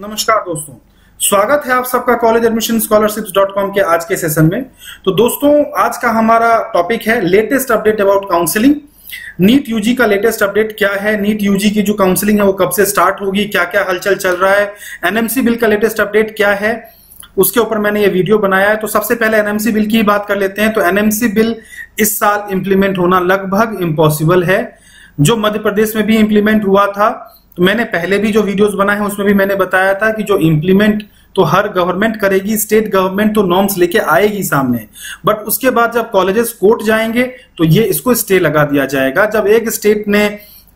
नमस्कार दोस्तों, स्वागत है आप सबका कॉलेज एडमिशन स्कॉलरशिप्स.com के आज के सेशन में। तो दोस्तों, आज का हमारा टॉपिक है latest update about counselling. NEET UG का लेटेस्ट अपडेट क्या है, नीट यूजी की जो काउंसलिंग है वो कब से स्टार्ट होगी, क्या क्या हलचल चल रहा है, एनएमसी बिल का लेटेस्ट अपडेट क्या है, उसके ऊपर मैंने ये वीडियो बनाया है। तो सबसे पहले एनएमसी बिल की ही बात कर लेते हैं। तो एनएमसी बिल इस साल इंप्लीमेंट होना लगभग इम्पॉसिबल है। जो मध्य प्रदेश में भी इंप्लीमेंट हुआ था, तो मैंने पहले भी जो वीडियोस बनाए हैं उसमें भी मैंने बताया था कि जो इंप्लीमेंट तो हर गवर्नमेंट करेगी, स्टेट गवर्नमेंट तो नॉर्म्स लेके आएगी सामने, बट उसके बाद जब कॉलेजेस कोर्ट जाएंगे तो ये इसको स्टे लगा दिया जाएगा। जब एक स्टेट ने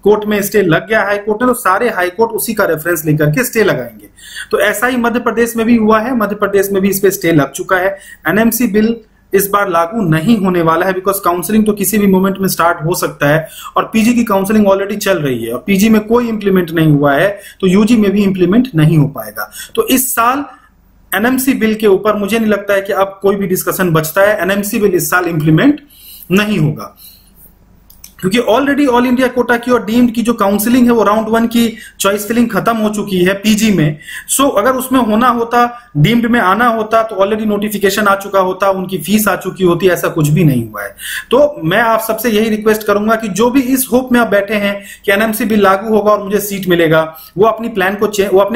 कोर्ट में स्टे लग गया हाई कोर्ट में, तो सारे हाई कोर्ट उसी का रेफरेंस लेकर के स्टे लगाएंगे। तो ऐसा ही मध्य प्रदेश में भी हुआ है, मध्य प्रदेश में भी इस पे स्टे लग चुका है। एनएमसी बिल इस बार लागू नहीं होने वाला है, बिकॉज काउंसलिंग तो किसी भी मोमेंट में स्टार्ट हो सकता है और पीजी की काउंसलिंग ऑलरेडी चल रही है और पीजी में कोई इंप्लीमेंट नहीं हुआ है, तो यूजी में भी इंप्लीमेंट नहीं हो पाएगा। तो इस साल एनएमसी बिल के ऊपर मुझे नहीं लगता है कि अब कोई भी डिस्कशन बचता है। एनएमसी बिल इस साल इंप्लीमेंट नहीं होगा, क्योंकि ऑलरेडी ऑल इंडिया कोटा की और डीम्ड की जो काउंसलिंग है वो राउंड 1 की चॉइस फिलिंग खत्म हो चुकी है पीजी में। सो अगर उसमें होना होता, डीम्ड में आना होता, तो ऑलरेडी नोटिफिकेशन आ चुका होता, उनकी फीस आ चुकी होती, ऐसा कुछ भी नहीं हुआ है। तो मैं आप सबसे यही रिक्वेस्ट करूंगा कि जो भी इस होप में आप बैठे हैं कि एनएमसी बिल लागू होगा और मुझे सीट मिलेगा, वो अपने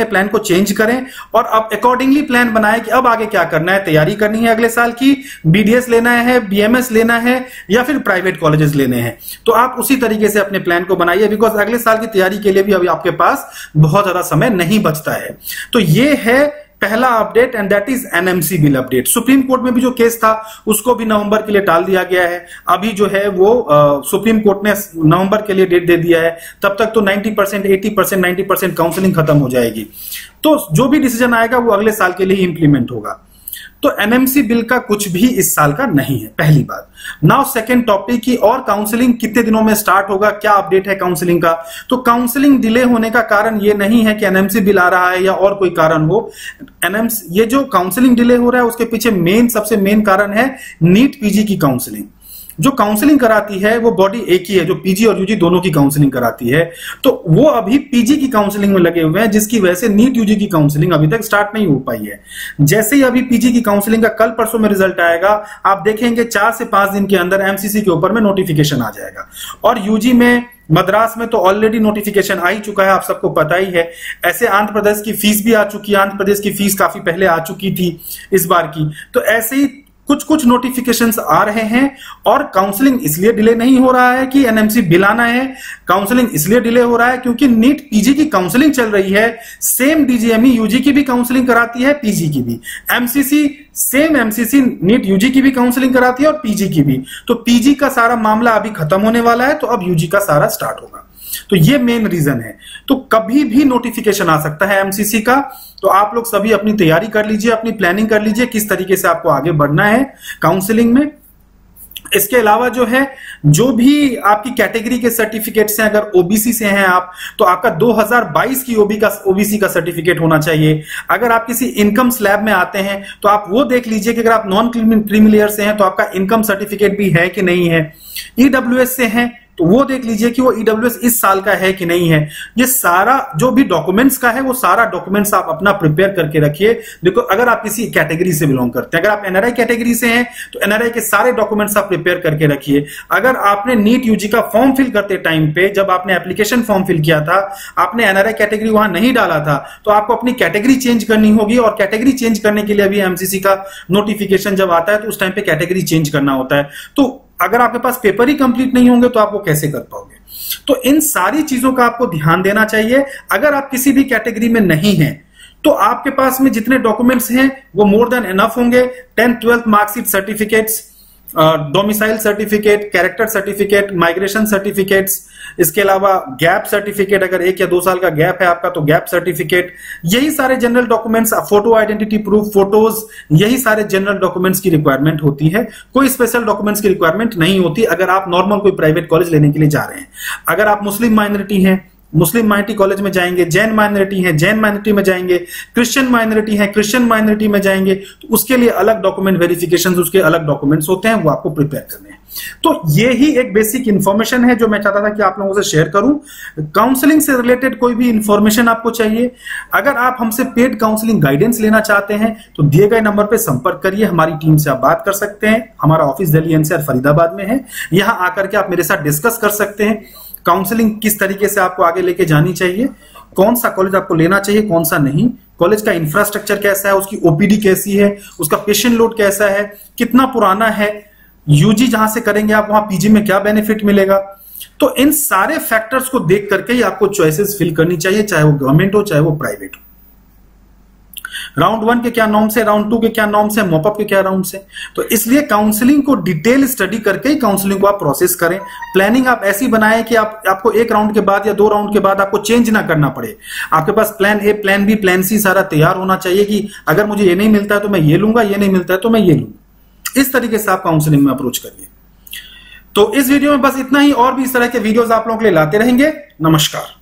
प्लान को चेंज करें और अब अकॉर्डिंगली प्लान बनाए कि अब आगे क्या करना है। तैयारी करनी है अगले साल की, बीडीएस लेना है, बीएमएस लेना है या फिर प्राइवेट कॉलेजेस लेने हैं, तो आप उसी तरीके से अपने प्लान को बनाइए, बिकॉज अगले साल की तैयारी के लिए भी अभी आपके पास बहुत ज्यादा समय नहीं बचता है। तो ये है पहला update and that is NMC bill update. Supreme court में भी जो केस था उसको भी नवंबर के लिए टाल दिया गया है। अभी जो है वो सुप्रीम कोर्ट ने नवंबर के लिए डेट दे दिया है। तब तक तो 90%, 80%, 90% काउंसलिंग खत्म हो जाएगी। तो जो भी डिसीजन आएगा वो अगले साल के लिए इंप्लीमेंट होगा। तो एनएमसी बिल का कुछ भी इस साल का नहीं है, पहली बात। नाउ सेकंड टॉपिक की, और काउंसलिंग कितने दिनों में स्टार्ट होगा, क्या अपडेट है काउंसलिंग का। तो काउंसलिंग डिले होने का कारण ये नहीं है कि एनएमसी बिल आ रहा है या और कोई कारण हो। ये जो काउंसलिंग डिले हो रहा है उसके पीछे सबसे मेन कारण है नीट पीजी की काउंसलिंग। जो काउंसलिंग कराती है वो बॉडी एक ही है, जो पीजी और यूजी दोनों की काउंसलिंग कराती है। तो वो अभी पीजी की काउंसलिंग में लगे हुए हैं, जिसकी वजह से नीट यूजी की काउंसलिंग अभी तक स्टार्ट नहीं हो पाई है। जैसे ही अभी पीजी की काउंसलिंग का कल परसों में रिजल्ट आएगा, आप देखेंगे 4 से 5 दिन के अंदर एमसीसी के ऊपर में नोटिफिकेशन आ जाएगा। और यूजी में मद्रास में तो ऑलरेडी नोटिफिकेशन आ ही चुका है, आप सबको पता ही है। ऐसे आंध्र प्रदेश की फीस भी आ चुकी है, आंध्र प्रदेश की फीस काफी पहले आ चुकी थी इस बार की। तो ऐसे ही कुछ नोटिफिकेशंस आ रहे हैं और काउंसलिंग इसलिए डिले नहीं हो रहा है कि एनएमसी बिल आना है। काउंसलिंग इसलिए डिले हो रहा है क्योंकि नीट पीजी की काउंसलिंग चल रही है। सेम डीजीएमई यूजी की भी काउंसलिंग कराती है, पीजी की भी। एमसीसी नीट यूजी की भी काउंसलिंग कराती है और पीजी की भी। तो पीजी का सारा मामला अभी खत्म होने वाला है, तो अब यूजी का सारा स्टार्ट होगा। तो ये मेन रीजन है। तो कभी भी नोटिफिकेशन आ सकता है एमसीसी का। तो आप लोग सभी अपनी तैयारी कर लीजिए, अपनी प्लानिंग कर लीजिए किस तरीके से आपको आगे बढ़ना है काउंसलिंग में। इसके अलावा जो है, जो भी आपकी कैटेगरी के सर्टिफिकेट्स हैं, अगर ओबीसी से हैं आप, तो आपका 2022 की ओबीसी का सर्टिफिकेट होना चाहिए। अगर आप किसी इनकम स्लैब में आते हैं तो आप वो देख लीजिए कि अगर आप नॉन क्रीमी लेयर से हैं तो आपका इनकम सर्टिफिकेट भी है कि नहीं है। ईडब्ल्यूएस से हैं तो वो देख लीजिए कि वो ईडब्ल्यूएस इस साल का है कि नहीं है। ये सारा जो भी डॉक्यूमेंट्स का है वो सारा डॉक्यूमेंट्स आप अपना प्रिपेयर करके रखिए। देखो, अगर आप किसी कैटेगरी से बिलोंग करते हैं, अगर आप एनआरआई कैटेगरी से हैं तो एनआरआई के सारे डॉक्यूमेंट्स आप प्रिपेयर करके रखिए। अगर आपने नीट यूजी का फॉर्म फिल करते टाइम पे, जब आपने एप्लीकेशन फॉर्म फिल किया था, आपने एनआरआई कैटेगरी वहां नहीं डाला था, तो आपको अपनी कैटेगरी चेंज करनी होगी। और कैटेगरी चेंज करने के लिए अभी एमसीसी का नोटिफिकेशन जब आता है तो उस टाइम पे कैटेगरी चेंज करना होता है। तो अगर आपके पास पेपर ही कंप्लीट नहीं होंगे तो आप वो कैसे कर पाओगे। तो इन सारी चीजों का आपको ध्यान देना चाहिए। अगर आप किसी भी कैटेगरी में नहीं हैं तो आपके पास में जितने डॉक्यूमेंट्स हैं वो मोर देन एनफ होंगे। 10th 12th marksheet certificates, domicile certificate, character certificate, migration certificates, इसके अलावा गैप सर्टिफिकेट, अगर 1 या 2 साल का गैप है आपका तो गैप सर्टिफिकेट, यही सारे general documents, photo identity proof, photos, यही सारे जनरल डॉक्यूमेंट्स की रिक्वायरमेंट होती है। कोई स्पेशल डॉक्यूमेंट्स की रिक्वायरमेंट नहीं होती अगर आप नॉर्मल कोई प्राइवेट कॉलेज लेने के लिए जा रहे हैं। अगर आप मुस्लिम माइनॉरिटी हैं, मुस्लिम माइनॉरिटी कॉलेज में जाएंगे, जैन माइनॉरिटी है, जैन माइनॉरिटी में जाएंगे, क्रिश्चियन माइनॉरिटी है, क्रिश्चियन माइनॉरिटी में जाएंगे, तो उसके लिए अलग डॉक्यूमेंट वेरिफिकेशन, उसके अलग डॉक्यूमेंट्स होते हैं, वो आपको प्रिपेयर करने हैं। तो ये ही एक बेसिक इंफॉर्मेशन है जो मैं चाहता था कि आप लोगों से शेयर करूं। काउंसलिंग से रिलेटेड कोई भी इंफॉर्मेशन आपको चाहिए, अगर आप हमसे पेड काउंसलिंग गाइडेंस लेना चाहते हैं तो दिए गए नंबर पर संपर्क करिए, हमारी टीम से आप बात कर सकते हैं। हमारा ऑफिस दिल्ली एनसीआर फरीदाबाद में है, यहां आकर के आप मेरे साथ डिस्कस कर सकते हैं काउंसलिंग किस तरीके से आपको आगे लेके जानी चाहिए, कौन सा कॉलेज आपको लेना चाहिए, कौन सा नहीं, कॉलेज का इंफ्रास्ट्रक्चर कैसा है, उसकी ओपीडी कैसी है, उसका पेशेंट लोड कैसा है, कितना पुराना है, यूजी जहां से करेंगे आप वहां पीजी में क्या बेनिफिट मिलेगा। तो इन सारे फैक्टर्स को देख करके ही आपको चॉइसेस फिल करनी चाहिए, चाहे वो गवर्नमेंट हो चाहे वो प्राइवेट हो। राउंड 1 के क्या नॉर्म्स है, राउंड 2 के क्या नॉर्म्स है, मॉपअप के क्या नॉर्म्स है। तो इसलिए काउंसलिंग को डिटेल स्टडी करके ही काउंसलिंग को आप प्रोसेस करें। प्लानिंग आप ऐसी बनाएं कि आपको एक राउंड के बाद या 2 राउंड के बाद आपको चेंज ना करना पड़े। आपके पास plan A, plan B, plan C सारा तैयार होना चाहिए कि अगर मुझे ये नहीं मिलता है तो मैं ये लूंगा, ये नहीं मिलता है तो मैं ये लूंगा। इस तरीके से आप काउंसलिंग में अप्रोच करिए। तो इस वीडियो में बस इतना ही, और भी इस तरह के वीडियोस आप लोगों के लिए लाते रहेंगे। नमस्कार।